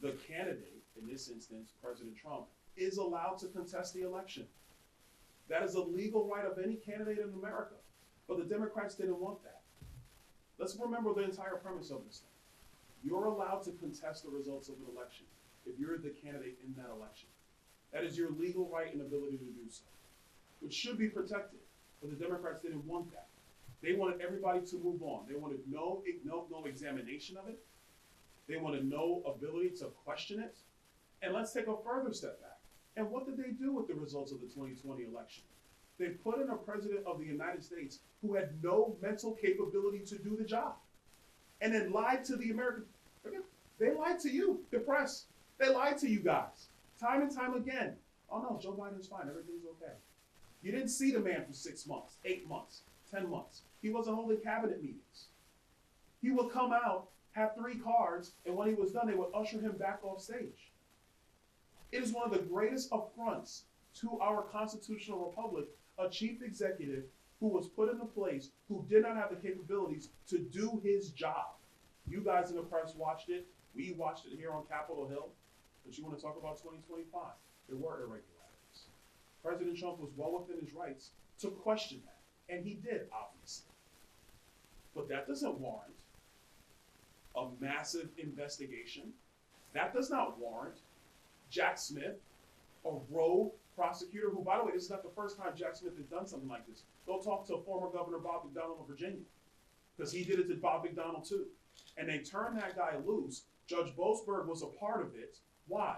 the candidate, in this instance, President Trump, is allowed to contest the election. That is a legal right of any candidate in America. But the Democrats didn't want that. Let's remember the entire premise of this thing. You're allowed to contest the results of an election if you're the candidate in that election. That is your legal right and ability to do so, which should be protected. But the Democrats didn't want that. They wanted everybody to move on. They wanted no examination of it. They wanted no ability to question it. And let's take a further step back. And what did they do with the results of the 2020 election? They put in a president of the United States who had no mental capability to do the job. And then lied to the American, they lied to you, the press. They lied to you guys, time and time again. Oh no, Joe Biden's fine, everything's okay. You didn't see the man for 6 months, 8 months, 10 months. He wasn't holding cabinet meetings. He would come out, have 3 cards, and when he was done, they would usher him back off stage. It is one of the greatest affronts to our constitutional republic, a chief executive who was put into place who did not have the capabilities to do his job. You guys in the press watched it. We watched it here on Capitol Hill. But you want to talk about 2025? There were irregularities. President Trump was well within his rights to question that. And he did, obviously. But that doesn't warrant a massive investigation. That does not warrant Jack Smith, a rogue prosecutor who, by the way, this is not the first time Jack Smith has done something like this. Go talk to former Governor Bob McDonnell of Virginia, because he did it to Bob McDonnell too. And they turned that guy loose. Judge Boasberg was a part of it. Why?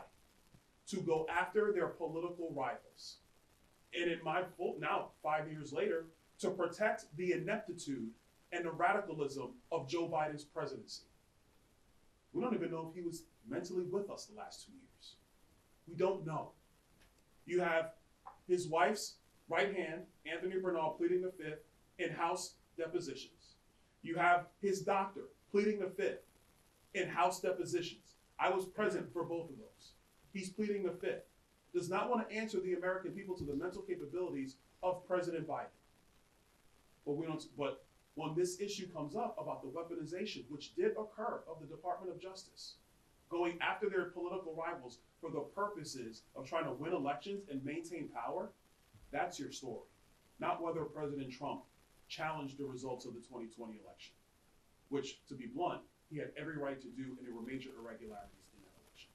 To go after their political rivals. And in my book, now 5 years later, to protect the ineptitude and the radicalism of Joe Biden's presidency. We don't even know if he was mentally with us the last 2 years. We don't know. You have his wife's right hand, Anthony Bernal, pleading the fifth in House depositions. You have his doctor pleading the fifth in House depositions. I was present for both of those. He's pleading the fifth. Does not want to answer the American people to the mental capabilities of President Biden. But when this issue comes up about the weaponization, which did occur of the Department of Justice, going after their political rivals for the purposes of trying to win elections and maintain power, that's your story. Not whether President Trump challenged the results of the 2020 election, which, to be blunt, he had every right to do, and there were major irregularities